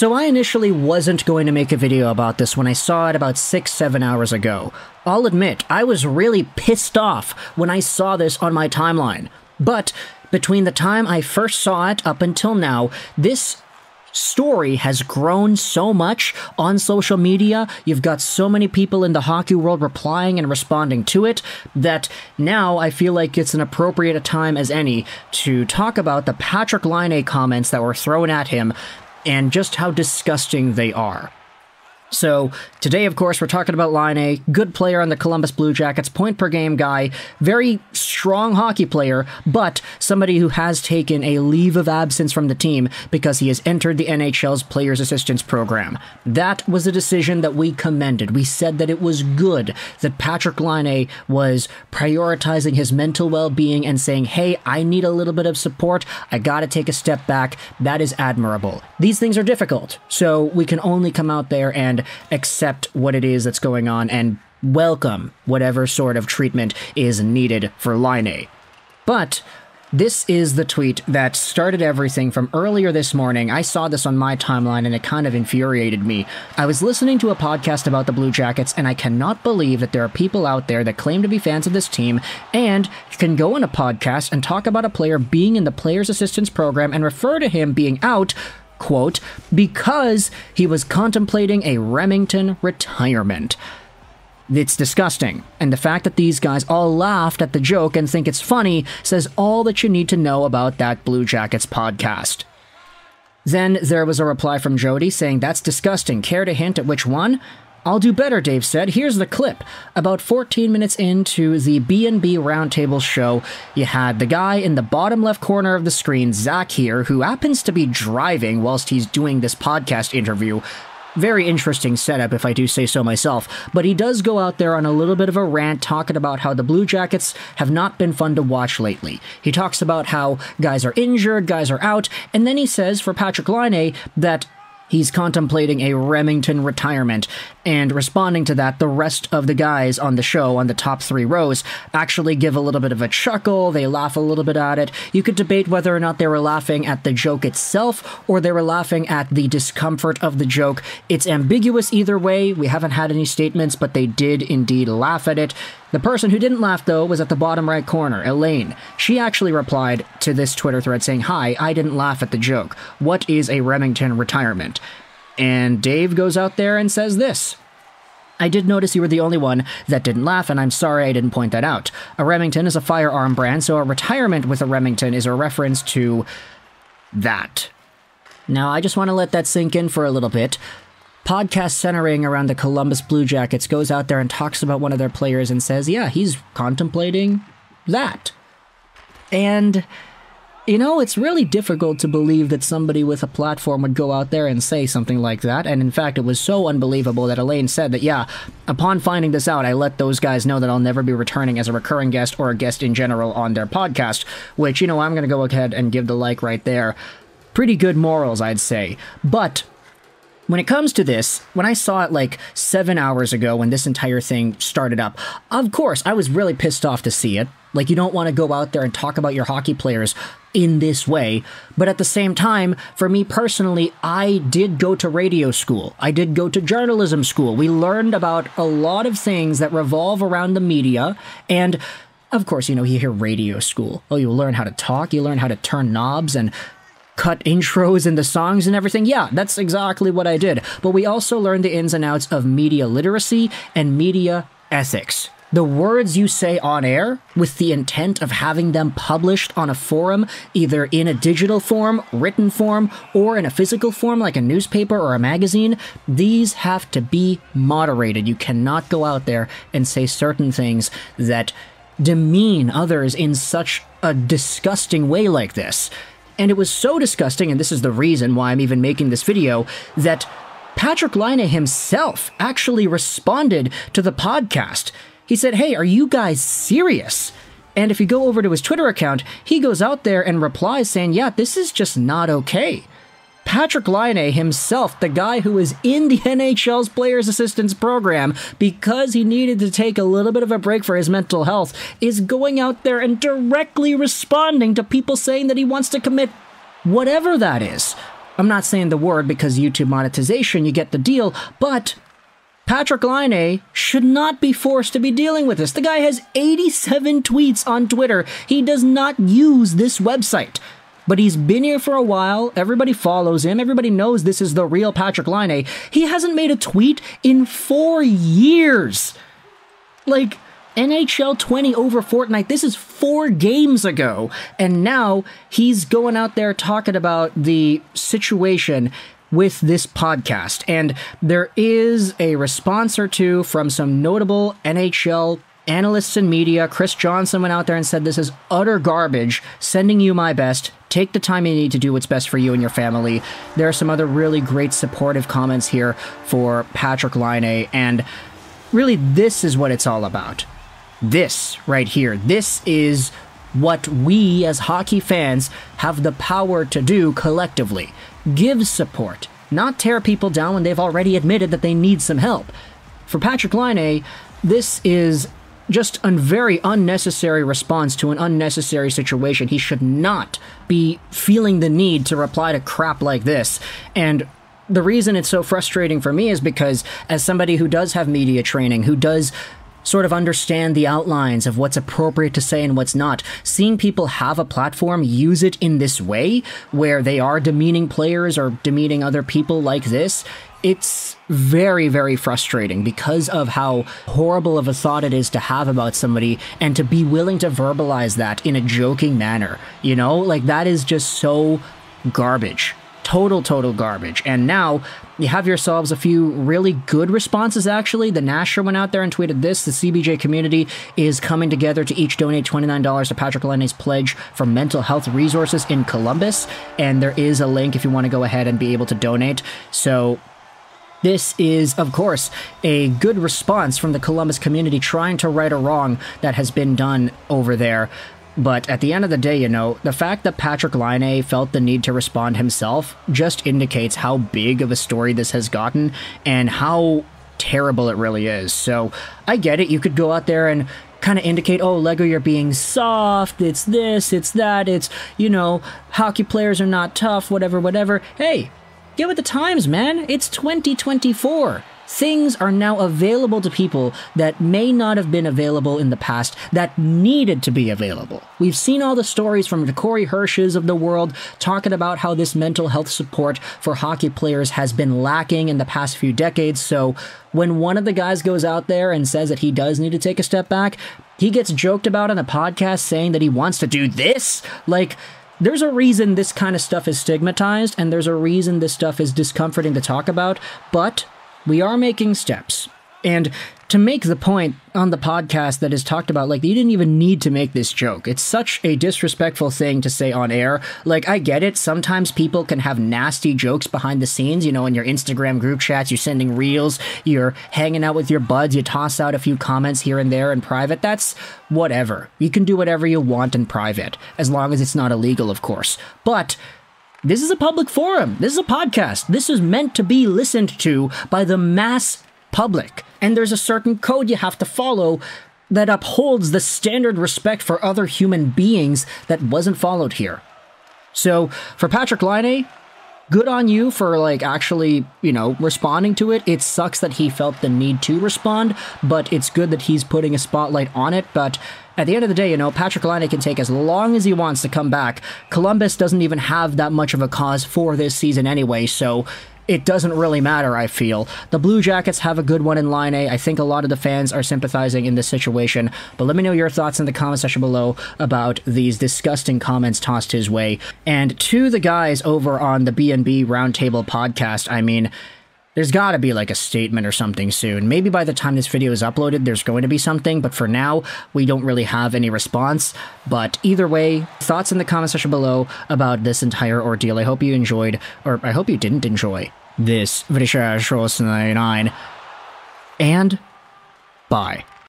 So I initially wasn't going to make a video about this when I saw it about 6-7 hours ago. I'll admit, I was really pissed off when I saw this on my timeline. But between the time I first saw it up until now, this story has grown so much on social media. You've got so many people in the hockey world replying and responding to it that now I feel like it's an appropriate a time as any to talk about the Patrik Laine comments that were thrown at him and just how disgusting they are. So, today, of course, we're talking about Laine, good player on the Columbus Blue Jackets, point-per-game guy, very strong hockey player, but somebody who has taken a leave of absence from the team because he has entered the NHL's Players Assistance Program. That was a decision that we commended. We said that it was good that Patrik Laine was prioritizing his mental well-being and saying, hey, I need a little bit of support, I gotta take a step back. That is admirable. These things are difficult, so we can only come out there and accept what it is that's going on and welcome whatever sort of treatment is needed for Laine. But this is the tweet that started everything from earlier this morning. I saw this on my timeline and it kind of infuriated me. I was listening to a podcast about the Blue Jackets and I cannot believe that there are people out there that claim to be fans of this team and can go on a podcast and talk about a player being in the Players Assistance Program and refer to him being out, quote, because he was contemplating a Remington retirement. It's disgusting, and the fact that these guys all laughed at the joke and think it's funny says all that you need to know about that Blue Jackets podcast. Then there was a reply from Jody saying, that's disgusting, care to hint at which one? I'll do better, Dave said. Here's the clip. About 14 minutes into the B&B Roundtable show, you had the guy in the bottom left corner of the screen, Zach here, who happens to be driving whilst he's doing this podcast interview. Very interesting setup, if I do say so myself. But he does go out there on a little bit of a rant talking about how the Blue Jackets have not been fun to watch lately. He talks about how guys are injured, guys are out, and then he says for Patrik Laine that he's contemplating a Remington retirement, and responding to that, the rest of the guys on the show, on the top 3 rows, actually give a little bit of a chuckle, they laugh a little bit at it. You could debate whether or not they were laughing at the joke itself, or they were laughing at the discomfort of the joke. It's ambiguous either way, we haven't had any statements, but they did indeed laugh at it. The person who didn't laugh, though, was at the bottom right corner, Elaine. She actually replied to this Twitter thread saying, hi, I didn't laugh at the joke. What is a Remington retirement? And Dave goes out there and says this. I did notice you were the only one that didn't laugh, and I'm sorry I didn't point that out. A Remington is a firearm brand, so a retirement with a Remington is a reference to that. Now, I just want to let that sink in for a little bit. Podcast centering around the Columbus Blue Jackets goes out there and talks about one of their players and says, yeah, he's contemplating that. And, you know, it's really difficult to believe that somebody with a platform would go out there and say something like that. And in fact, it was so unbelievable that Elaine said that, yeah, upon finding this out, I let those guys know that I'll never be returning as a recurring guest or a guest in general on their podcast, which, you know, I'm going to go ahead and give the like right there. Pretty good morals, I'd say. But when it comes to this, when I saw it like 7 hours ago when this entire thing started up, of course, I was really pissed off to see it. Like, you don't want to go out there and talk about your hockey players in this way. But at the same time, for me personally, I did go to radio school. I did go to journalism school. We learned about a lot of things that revolve around the media. And of course, you know, you hear radio school. Oh, you learn how to talk. You learn how to turn knobs and cut intros into songs and everything. Yeah, that's exactly what I did. But we also learned the ins and outs of media literacy and media ethics. The words you say on air with the intent of having them published on a forum, either in a digital form, written form, or in a physical form like a newspaper or a magazine, these have to be moderated. You cannot go out there and say certain things that demean others in such a disgusting way like this. And it was so disgusting, and this is the reason why I'm even making this video, that Patrik Laine himself actually responded to the podcast. He said, hey, are you guys serious? And if you go over to his Twitter account, he goes out there and replies saying, yeah, this is just not okay. Patrik Laine himself, the guy who was in the NHL's Players Assistance Program because he needed to take a little bit of a break for his mental health, is going out there and directly responding to people saying that he wants to commit whatever that is. I'm not saying the word because YouTube monetization, you get the deal, but Patrik Laine should not be forced to be dealing with this. The guy has 87 tweets on Twitter. He does not use this website. But he's been here for a while. Everybody follows him. Everybody knows this is the real Patrik Laine. He hasn't made a tweet in 4 years. Like, NHL 20 over Fortnite, this is 4 games ago. And now he's going out there talking about the situation with this podcast. And there is a response or two from some notable NHL analysts and media. Chris Johnson went out there and said, this is utter garbage. Sending you my best. Take the time you need to do what's best for you and your family. There are some other really great supportive comments here for Patrik Laine. And really, this is what it's all about. This right here. This is what we as hockey fans have the power to do collectively. Give support, not tear people down when they've already admitted that they need some help. For Patrik Laine, this is just a very unnecessary response to an unnecessary situation. He should not be feeling the need to reply to crap like this. And the reason it's so frustrating for me is because as somebody who does have media training, who does sort of understand the outlines of what's appropriate to say and what's not, seeing people have a platform use it in this way, where they are demeaning players or demeaning other people like this, it's very, very frustrating because of how horrible of a thought it is to have about somebody and to be willing to verbalize that in a joking manner. You know, like that is just so garbage. Total garbage. And now you have yourselves a few really good responses, actually. The Nasher went out there and tweeted this. The CBJ community is coming together to each donate $29 to Patrik Laine's pledge for mental health resources in Columbus. And there is a link if you want to go ahead and be able to donate. So this is, of course, a good response from the Columbus community trying to right a wrong that has been done over there. But at the end of the day, you know, the fact that Patrik Laine felt the need to respond himself just indicates how big of a story this has gotten and how terrible it really is. So I get it. You could go out there and kind of indicate, oh, Lego, you're being soft. It's this, it's that. It's, you know, hockey players are not tough, whatever. Hey, get with the times, man. It's 2024. Things are now available to people that may not have been available in the past, that needed to be available. We've seen all the stories from the Corey Hirsch's of the world talking about how this mental health support for hockey players has been lacking in the past few decades. So when one of the guys goes out there and says that he does need to take a step back, he gets joked about on a podcast saying that he wants to do this. Like, there's a reason this kind of stuff is stigmatized, and there's a reason this stuff is discomforting to talk about, but we are making steps. And to make the point on the podcast that is talked about, like, you didn't even need to make this joke. It's such a disrespectful thing to say on air. Like, I get it. Sometimes people can have nasty jokes behind the scenes. You know, in your Instagram group chats, you're sending reels, you're hanging out with your buds, you toss out a few comments here and there in private. That's whatever. You can do whatever you want in private, as long as it's not illegal, of course. But this is a public forum. This is a podcast. This is meant to be listened to by the mass public. And there's a certain code you have to follow that upholds the standard respect for other human beings that wasn't followed here. So for Patrik Laine, good on you for, like, actually, you know, responding to it. It sucks that he felt the need to respond, but it's good that he's putting a spotlight on it. But at the end of the day, you know, Patrik Laine can take as long as he wants to come back. Columbus doesn't even have that much of a cause for this season anyway, so it doesn't really matter, I feel. The Blue Jackets have a good one in Laine. I think a lot of the fans are sympathizing in this situation, but let me know your thoughts in the comment section below about these disgusting comments tossed his way. And to the guys over on the B&B Roundtable podcast, I mean, there's gotta be like a statement or something soon. Maybe by the time this video is uploaded, there's going to be something, but for now, we don't really have any response. But either way, thoughts in the comment section below about this entire ordeal. I hope you enjoyed, or I hope you didn't enjoy this video, and bye.